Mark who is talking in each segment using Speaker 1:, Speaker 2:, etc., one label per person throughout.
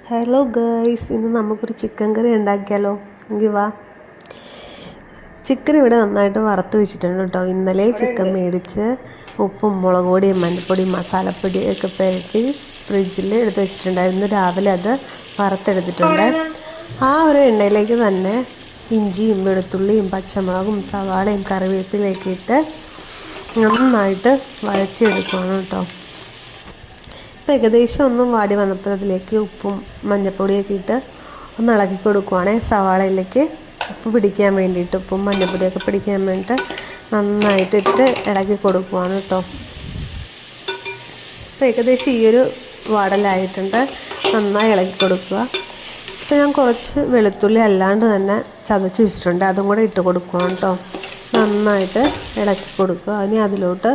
Speaker 1: Hello guys, ഇന്ന് നമുക്കൊരു chicken കറി ഉണ്ടാക്കിയാലോ? എങ്കിൽ വാ. ചിക്കൻ ഇവിടെ നന്നായിട്ട് വറുത്ത് വെച്ചിട്ടുണ്ട് കേട്ടോ. ഇന്നലെ ചിക്കൻ മേടിച്ച് ഉപ്പും മുളക് പൊടിയും മഞ്ഞൾപ്പൊടിയും മസാലപ്പൊടിയൊക്കെ പുരട്ടി ഫ്രിഡ്ജിൽ എടുത്ത് വെച്ചിട്ടുണ്ടായിരുന്നു. രാവിലെ അത് വറുത്തെടുത്തിട്ടുണ്ട്. ആ ഒരു എണ്ണയിലേക്ക് തന്നെ ഇഞ്ചിയും വെളുത്തുള്ളിയും പച്ചമുളകും സവാളയും കറിവേപ്പിലയൊക്കെ ഇട്ട് നന്നായിട്ട് വഴച്ചെടുക്കണം കേട്ടോ. അപ്പോൾ ഏകദേശം ഒന്നും വാടി വന്നപ്പോൾ അതിലേക്ക് ഉപ്പും മഞ്ഞൾപ്പൊടിയൊക്കെ ഇട്ട് ഒന്ന് ഇളക്കി കൊടുക്കുവാണേ. സവാളയിലേക്ക് ഉപ്പ് പിടിക്കാൻ വേണ്ടിയിട്ട്, ഉപ്പും മഞ്ഞൾപ്പൊടിയൊക്കെ പിടിക്കാൻ വേണ്ടിയിട്ട് നന്നായിട്ട് ഇട്ട് ഇളക്കി കൊടുക്കുവാണ് കേട്ടോ. അപ്പോൾ ഏകദേശം ഈ ഒരു വാടലായിട്ടുണ്ട്. നന്നായി ഇളക്കി കൊടുക്കുക. ഇപ്പോൾ ഞാൻ കുറച്ച് വെളുത്തുള്ളി അല്ലാണ്ട് തന്നെ ചതച്ച് വെച്ചിട്ടുണ്ട്, അതും കൂടെ ഇട്ട് കൊടുക്കണം കേട്ടോ. നന്നായിട്ട് ഇളക്കി കൊടുക്കുക. ഇനി അതിലോട്ട്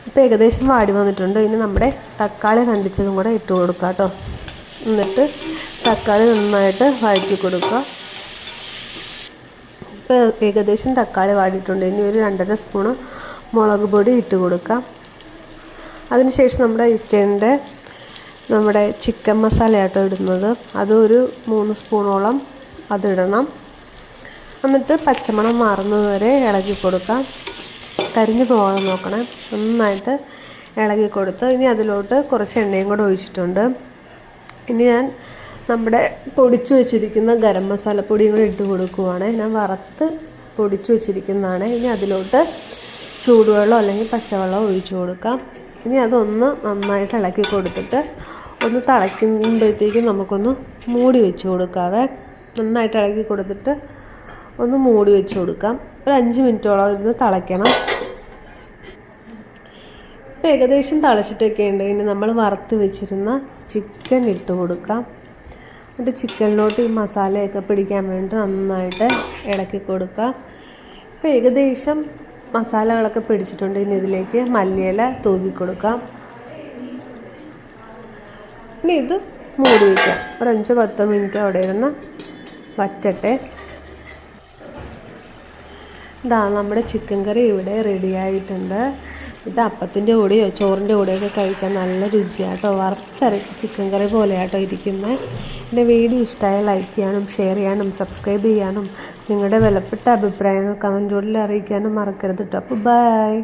Speaker 1: ഇപ്പോൾ ഏകദേശം വാടി വന്നിട്ടുണ്ട്. ഇനി നമ്മുടെ തക്കാളി കണ്ടിച്ചതും കൂടെ ഇട്ട് കൊടുക്കുക കേട്ടോ. എന്നിട്ട് തക്കാളി നന്നായിട്ട് വഴറ്റി കൊടുക്കുക. ഇപ്പോൾ ഏകദേശം തക്കാളി വാടിയിട്ടുണ്ട്. ഇനി ഒരു 2.5 സ്പൂണ് മുളക് പൊടി ഇട്ട് കൊടുക്കാം. അതിനുശേഷം നമ്മുടെ ചിക്കൻ മസാലയാട്ടോ ഇടുന്നത്. അതൊരു 3 സ്പൂണോളം അതിടണം. എന്നിട്ട് പച്ചമണം മാറുന്നത് വരെ ഇളക്കി കൊടുക്കാം. കരിഞ്ഞു പോകാതെ നോക്കണം. നന്നായിട്ട് ഇളകി കൊടുത്ത് ഇനി അതിലോട്ട് കുറച്ച് എണ്ണയും കൂടെ ഒഴിച്ചിട്ടുണ്ട്. ഇനി ഞാൻ നമ്മുടെ പൊടിച്ചു വെച്ചിരിക്കുന്ന ഗരം മസാലപ്പൊടിയും കൂടെ ഇട്ട് കൊടുക്കുവാണ്. ഞാൻ വറുത്ത് പൊടിച്ചു വെച്ചിരിക്കുന്നതാണ്. ഇനി അതിലോട്ട് ചൂടുവെള്ളം അല്ലെങ്കിൽ പച്ചവെള്ളം ഒഴിച്ചു കൊടുക്കാം. ഇനി അതൊന്ന് നന്നായിട്ട് ഇളക്കി കൊടുത്തിട്ട് ഒന്ന് തിളയ്ക്കുമ്പോഴത്തേക്കും നമുക്കൊന്ന് മൂടി വെച്ച് കൊടുക്കാവേ. നന്നായിട്ട് ഇളക്കി കൊടുത്തിട്ട് ഒന്ന് മൂടി വെച്ച് കൊടുക്കാം. ഒരു 5 മിനിറ്റോളം ഇരുന്ന് തിളയ്ക്കണം. ഇപ്പോൾ ഏകദേശം തിളച്ചിട്ടൊക്കെ ഉണ്ട്. ഇനി നമ്മൾ വറുത്ത് വെച്ചിരുന്ന ചിക്കൻ ഇട്ട് കൊടുക്കാം. എന്നിട്ട് ചിക്കനിലോട്ട് ഈ മസാലയൊക്കെ പിടിക്കാൻ വേണ്ടി നന്നായിട്ട് ഇളക്കി കൊടുക്കാം. ഇപ്പോൾ ഏകദേശം മസാലകളൊക്കെ പിടിച്ചിട്ടുണ്ട്. ഇനി ഇതിലേക്ക് മല്ലിയില തൂക്കി കൊടുക്കാം. ഇനി ഇത് മൂടി വയ്ക്കാം. ഒരു 5-10 മിനിറ്റ് അവിടെ ഇരുന്ന് വറ്റട്ടെ. ഇതാ നമ്മുടെ ചിക്കൻ കറി ഇവിടെ റെഡി ആയിട്ടുണ്ട്. ഇത് അപ്പത്തിൻ്റെ കൂടെയോ ചോറിൻ്റെ കൂടെയൊക്കെ കഴിക്കാൻ നല്ല രുചിയാട്ടോ. വറുത്തരച്ച ചിക്കൻ കറി പോലെയാട്ടോ ഇരിക്കുന്നത്. എൻ്റെ വീഡിയോ ഇഷ്ടമായാൽ ലൈക്ക് ചെയ്യാനും ഷെയർ ചെയ്യാനും സബ്സ്ക്രൈബ് ചെയ്യാനും നിങ്ങളുടെ വിലപ്പെട്ട അഭിപ്രായങ്ങൾ കമൻറ്റുകളിൽ അറിയിക്കാനും മറക്കരുത് കേട്ടോ. അപ്പോൾ ബൈ.